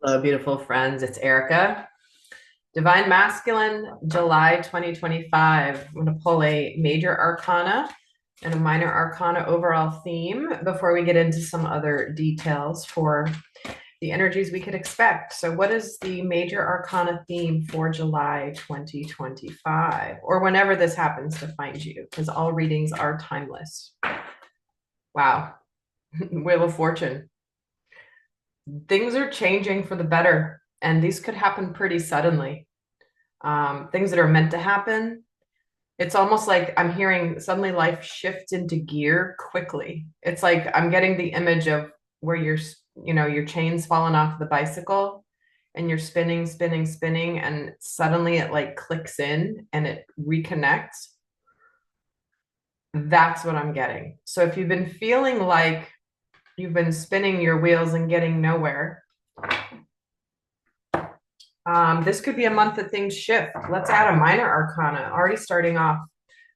Hello, beautiful friends. It's Erica. Divine Masculine, July 2025. I'm going to pull a major arcana and a minor arcana overall theme before we get into some other details for the energies we could expect. So, what is the major arcana theme for July 2025, or whenever this happens to find you? Because all readings are timeless. Wow. Wheel of Fortune. Things are changing for the better, and these could happen pretty suddenly. Things that are meant to happen. It's almost like I'm hearing suddenly life shifts into gear quickly. It's like I'm getting the image of where your chain's fallen off the bicycle and you're spinning, spinning, spinning, and suddenly it like clicks in and it reconnects. That's what I'm getting. So if you've been feeling like you've been spinning your wheels and getting nowhere, this could be a month that things shift. Let's add a minor arcana, already starting off.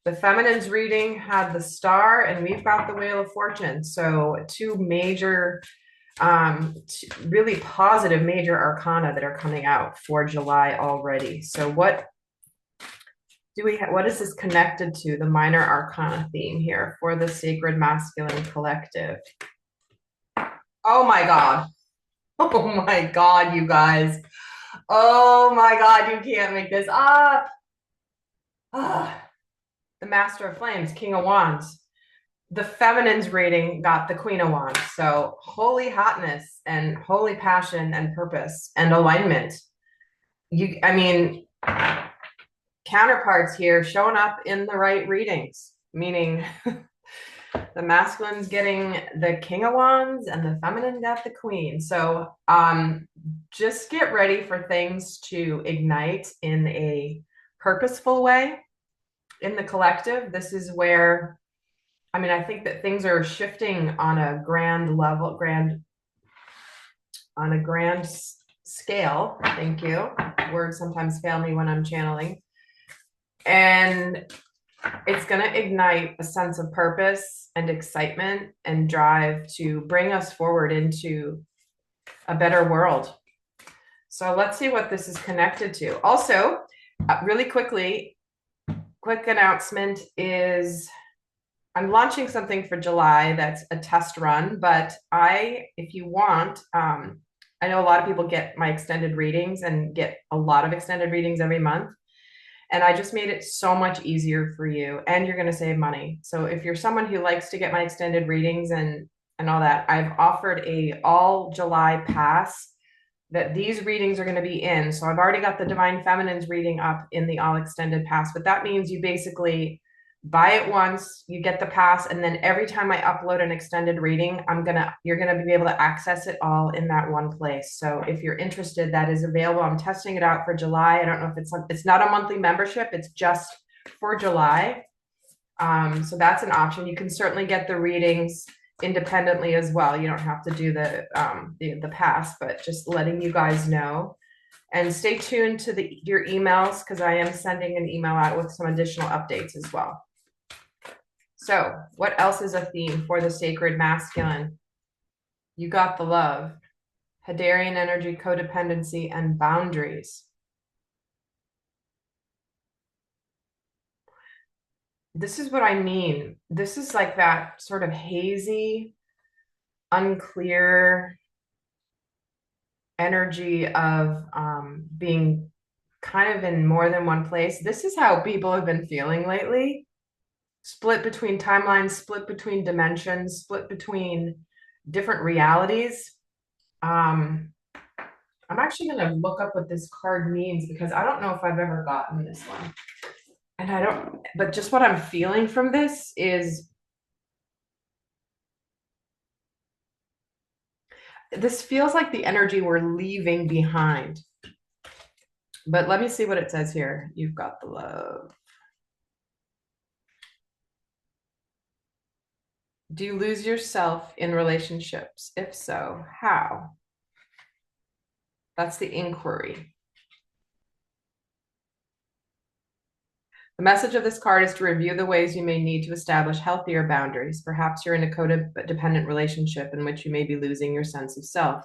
The feminine's reading had the star, and we've got the Wheel of Fortune. So two major, really positive major arcana that are coming out for July already. So what do we have? What is this connected to? The minor arcana theme here for the Sacred Masculine Collective. Oh my God. Oh my God, you guys. Oh my God, you can't make this up. Ah, the Master of Flames, King of Wands. The feminine's reading got the Queen of Wands. So holy hotness and holy passion and purpose and alignment. I mean, counterparts here showing up in the right readings, meaning the masculine's getting the King of Wands and the feminine got the Queen. So just get ready for things to ignite in a purposeful way in the collective. This is where, I think that things are shifting on a grand level, on a grand scale. Thank you. Words sometimes fail me when I'm channeling. And it's going to ignite a sense of purpose and excitement and drive to bring us forward into a better world. So let's see what this is connected to. Also, really quickly, quick announcement is I'm launching something for July that's a test run, but if you want, I know a lot of people get my extended readings and get a lot of extended readings every month. And I just made it so much easier for you, and you're going to save money. So if you're someone who likes to get my extended readings and all that, I've offered a all July pass that these readings are going to be in. So I've already got the Divine Feminine's reading up in the all extended pass, but that means you basically buy it once, you get the pass, and then every time I upload an extended reading, you're gonna be able to access it all in that one place. So if you're interested, that is available. I'm testing it out for July. I don't know if it's not a monthly membership, it's just for July. So that's an option. You can certainly get the readings independently as well. You don't have to do the pass, but just letting you guys know. And stay tuned to your emails, because I am sending an email out with some additional updates as well. So what else is a theme for the Sacred Masculine? You got the love, Hadarian energy, codependency, and boundaries. This is what I mean. This is like that sort of hazy, unclear energy of being kind of in more than one place. This is how people have been feeling lately. Split between timelines, split between dimensions, split between different realities. I'm actually going to look up what this card means, because I don't know if I've ever gotten this one. And but just what I'm feeling from this is this feels like the energy we're leaving behind. But let me see what it says here. You've got the love. Do you lose yourself in relationships? If so, how? That's the inquiry. The message of this card is to review the ways you may need to establish healthier boundaries. Perhaps you're in a codependent relationship in which you may be losing your sense of self.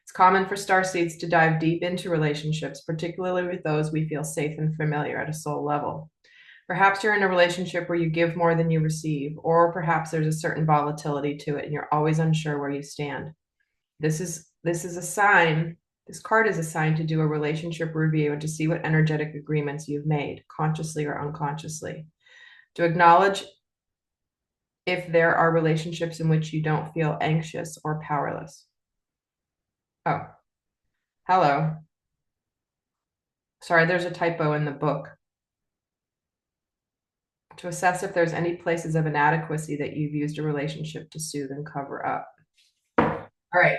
It's common for starseeds to dive deep into relationships, particularly with those we feel safe and familiar at a soul level. Perhaps you're in a relationship where you give more than you receive, or perhaps there's a certain volatility to it and you're always unsure where you stand. This is a sign. This card is a sign to do a relationship review and to see what energetic agreements you've made, consciously or unconsciously. To acknowledge if there are relationships in which you don't feel anxious or powerless. Oh, hello. Sorry, there's a typo in the book. To assess if there's any places of inadequacy that you've used a relationship to soothe and cover up. All right.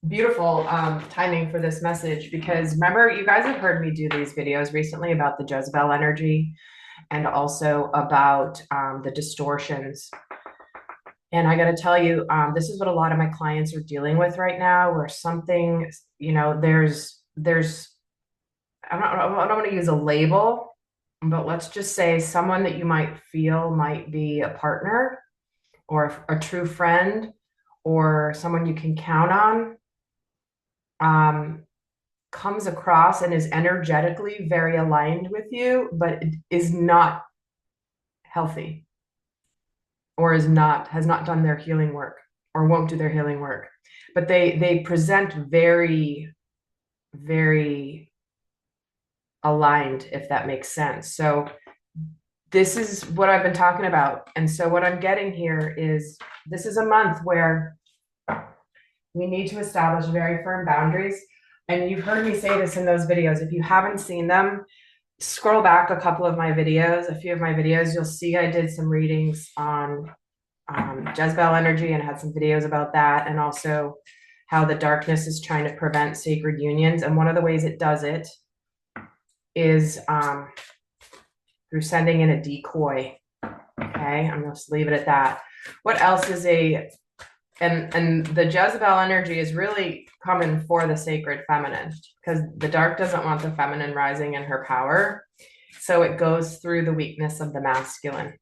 Beautiful timing for this message, because remember, you guys have heard me do these videos recently about the Jezebel energy and also about the distortions. And I got to tell you, this is what a lot of my clients are dealing with right now, where something, you know, I don't want to use a label, but let's just say someone that you might feel might be a partner or a true friend or someone you can count on, comes across and is energetically very aligned with you, but is not healthy or has not done their healing work or won't do their healing work. But they present very, very aligned, if that makes sense. So this is what I've been talking about. And so what I'm getting here is this is a month where we need to establish very firm boundaries. And you've heard me say this in those videos. If you haven't seen them, scroll back a couple of my videos, a few of my videos, you'll see I did some readings on Jezebel energy and had some videos about that, and also how the darkness is trying to prevent sacred unions. And one of the ways it does it is through sending in a decoy. Okay, I'm going to leave it at that. What else is and the Jezebel energy is really coming for the sacred feminine, because the dark doesn't want the feminine rising in her power. So it goes through the weakness of the masculine.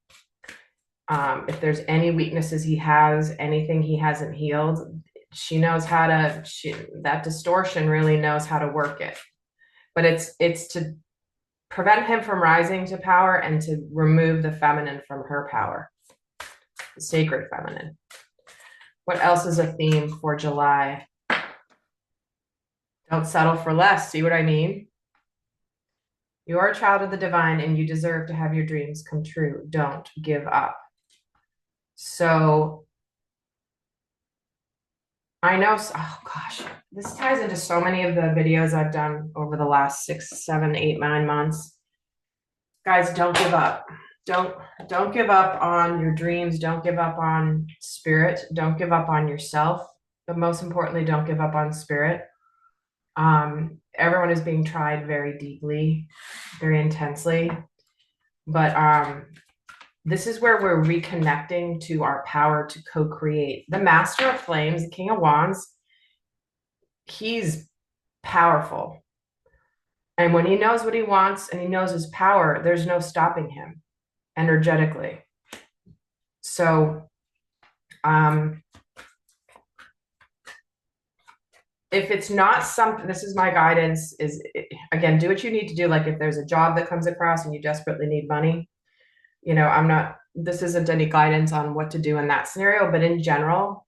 If there's any weaknesses he has, anything he hasn't healed, she knows how to, that distortion really knows how to work it. But it's to prevent him from rising to power and to remove the feminine from her power, the sacred feminine. What else is a theme for July? Don't settle for less. See what I mean? You are a child of the divine and you deserve to have your dreams come true. Don't give up. So I know, oh gosh, this ties into so many of the videos I've done over the last 6, 7, 8, 9 months. Guys, don't give up. Don't give up on your dreams. Don't give up on spirit. Don't give up on yourself. But most importantly, don't give up on spirit. Everyone is being tried very deeply, very intensely. But this is where we're reconnecting to our power to co-create. The Master of Flames, the King of Wands, he's powerful. And when he knows what he wants and he knows his power, there's no stopping him energetically. So if it's not something, this is my guidance, is again, do what you need to do. Like if there's a job that comes across and you desperately need money, you know, this isn't any guidance on what to do in that scenario, but in general,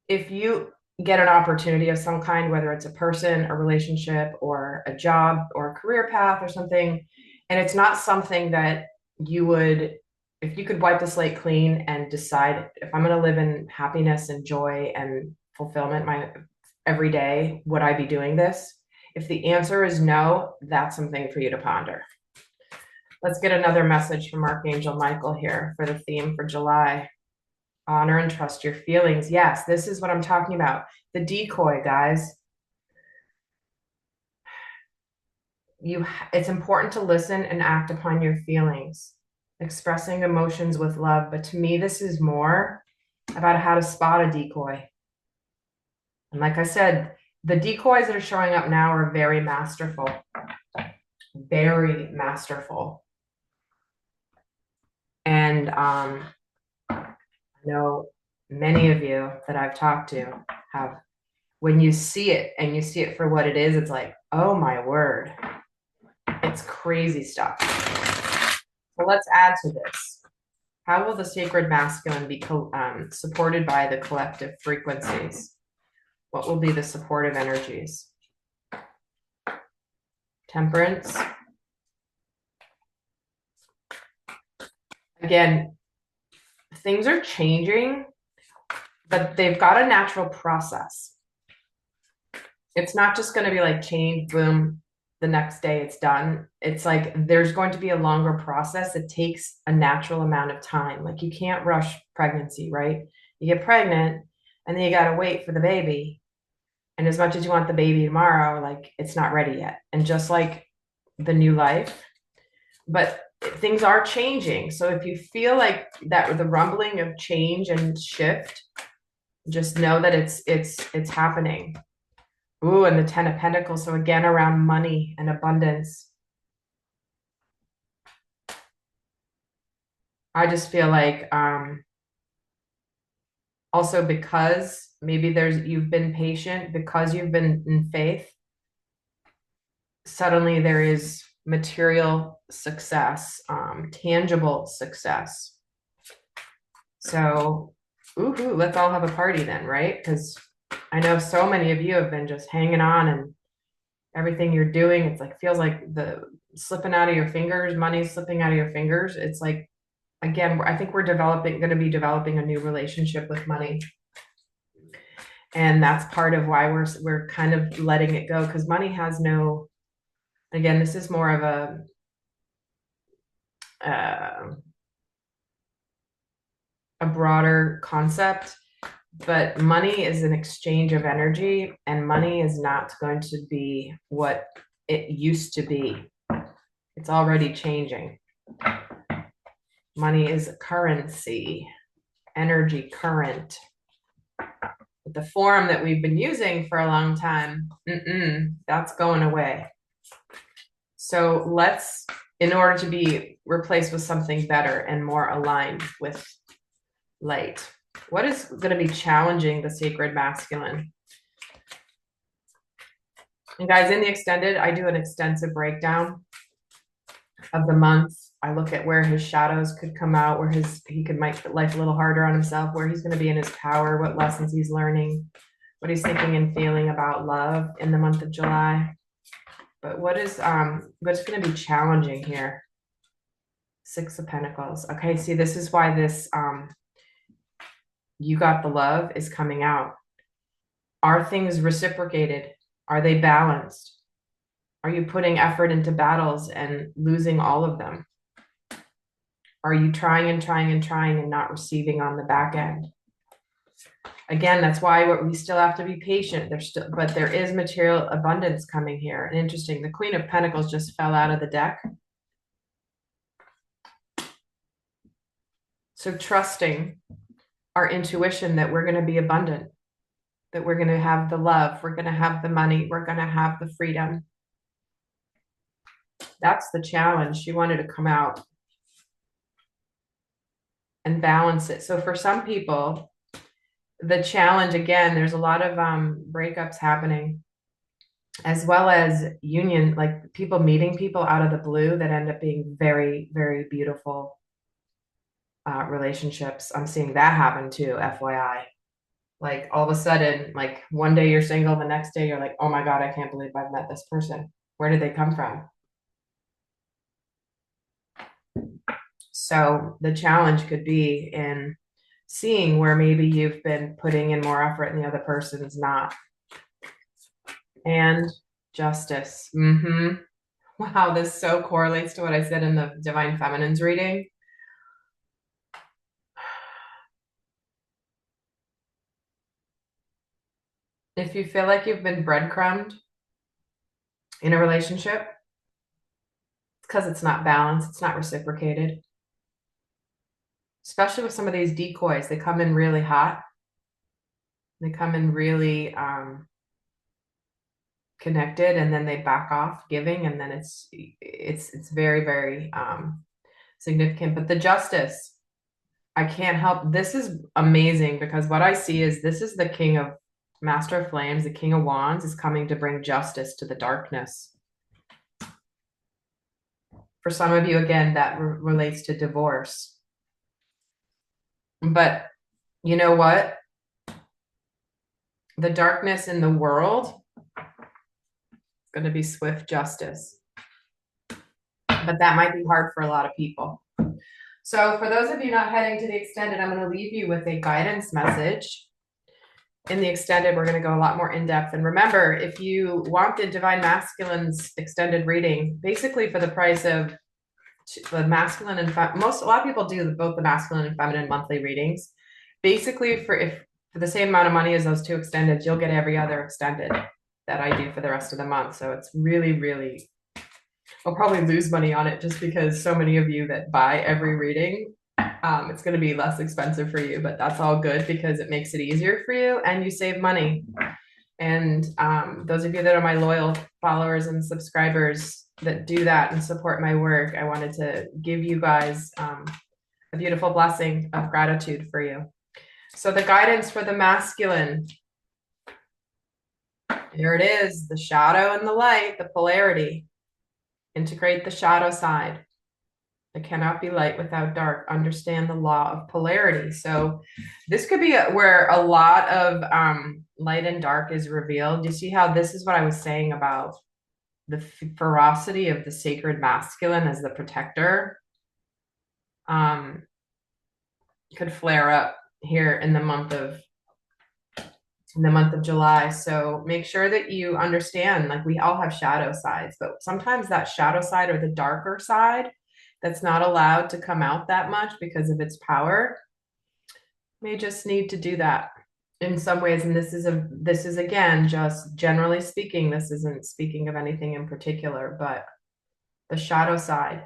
if you get an opportunity of some kind, whether it's a person, a relationship, or a job, or a career path or something, and it's not something that you would, if you could wipe the slate clean and decide, if I'm going to live in happiness and joy and fulfillment my every day, would I be doing this? If the answer is no, that's something for you to ponder. Let's get another message from Archangel Michael here for the theme for July. Honor and trust your feelings. Yes, this is what I'm talking about. The decoy, guys. It's important to listen and act upon your feelings, expressing emotions with love. But to me, this is more about how to spot a decoy. And like I said, the decoys that are showing up now are very masterful. Very masterful. And I know many of you that I've talked to have when you see it and you see it for what it is, it's like, oh my word, it's crazy stuff. So let's add to this. How will the sacred masculine be supported by the collective frequencies? What will be the supportive energies? Temperance. Again, things are changing, but they've got a natural process. It's not just going to be like change, boom, the next day it's done. It's like there's going to be a longer process. It takes a natural amount of time. Like you can't rush pregnancy, right? You get pregnant and then you got to wait for the baby. And as much as you want the baby tomorrow, like it's not ready yet. And just like the new life, but things are changing. So if you feel like that with the rumbling of change and shift, just know that it's happening. Ooh, and the 10 of Pentacles. So again, around money and abundance. I just feel like also because maybe you've been patient, because you've been in faith, suddenly there is material success, tangible success. So, ooh, let's all have a party then, right? Because I know so many of you have been just hanging on and everything you're doing, it's like feels like the slipping out of your fingers, money slipping out of your fingers. It's like, again, I think we're going to be developing a new relationship with money. And that's part of why we're kind of letting it go, because money has no, again, this is more of a broader concept, but money is an exchange of energy, and money is not going to be what it used to be. It's already changing. Money is currency, energy, current. The form that we've been using for a long time, that's going away. So let's, in order to be replaced with something better and more aligned with light, what is going to be challenging the sacred masculine? And guys, in the extended, I do an extensive breakdown of the month. I look at where his shadows could come out, where he could make life a little harder on himself, where he's going to be in his power, what lessons he's learning, what he's thinking and feeling about love in the month of July. But what's going to be challenging here? Six of Pentacles. Okay, see, this is why this you got the love is coming out. Are things reciprocated? Are they balanced? Are you putting effort into battles and losing all of them? Are you trying and not receiving on the back end? Again, that's why we still have to be patient. But there is material abundance coming here. And interesting, the Queen of Pentacles just fell out of the deck. So trusting our intuition that we're going to be abundant, that we're going to have the love, we're going to have the money, we're going to have the freedom. That's the challenge. She wanted to come out and balance it. So for some people, the challenge, again, there's a lot of breakups happening, as well as union, like people meeting people out of the blue that end up being very, very beautiful relationships. I'm seeing that happen too, FYI. Like all of a sudden, like one day you're single, the next day you're like, oh my God, I can't believe I've met this person. Where did they come from? So the challenge could be in seeing where maybe you've been putting in more effort and the other person's not. And justice. Wow, this so correlates to what I said in the Divine Feminine's reading. If you feel like you've been breadcrumbed in a relationship, it's because it's not balanced, it's not reciprocated. Especially with some of these decoys, they come in really hot. They come in really connected, and then they back off giving, and then it's very, very significant. But the justice, I can't help. This is amazing because what I see is this is the king of Master of Flames, the King of Wands, is coming to bring justice to the darkness. For some of you, again, that relates to divorce. But you know what? The darkness in the world is going to be swift justice. But that might be hard for a lot of people. So for those of you not heading to the extended, I'm going to leave you with a guidance message. In the extended, we're going to go a lot more in depth. And remember, if you want the Divine Masculine's extended reading, basically for the price of the masculine and a lot of people do both the masculine and feminine monthly readings. Basically, for the same amount of money as those two extended, you'll get every other extended that I do for the rest of the month. So it's really, really, I'll probably lose money on it just because so many of you that buy every reading, it's going to be less expensive for you, but that's all good because it makes it easier for you and you save money. And those of you that are my loyal followers and subscribers that do that and support my work, I wanted to give you guys a beautiful blessing of gratitude for you. So the guidance for the masculine, here it is, the shadow and the light, the polarity. Integrate the shadow side. There cannot be light without dark. Understand the law of polarity. So this could be where a lot of light and dark is revealed. You see how this is what I was saying about the ferocity of the sacred masculine as the protector could flare up here in the month of July. So make sure that you understand, like, we all have shadow sides, but sometimes that shadow side or the darker side that's not allowed to come out that much because of its power may just need to do that in some ways. And this is again, just generally speaking, this isn't speaking of anything in particular, but the shadow side.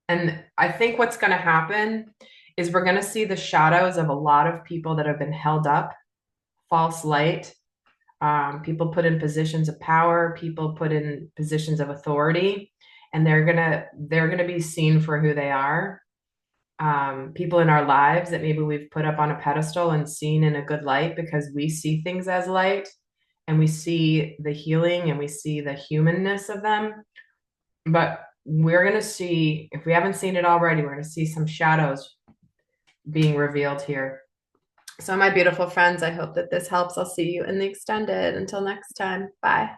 And I think what's going to happen is we're going to see the shadows of a lot of people that have been held up, false light, people put in positions of power, people put in positions of authority, and they're gonna be seen for who they are. People in our lives that maybe we've put up on a pedestal and seen in a good light because we see things as light and we see the healing and we see the humanness of them. But we're going to see, if we haven't seen it already, we're going to see some shadows being revealed here. So my beautiful friends, I hope that this helps. I'll see you in the extended. Until next time, bye.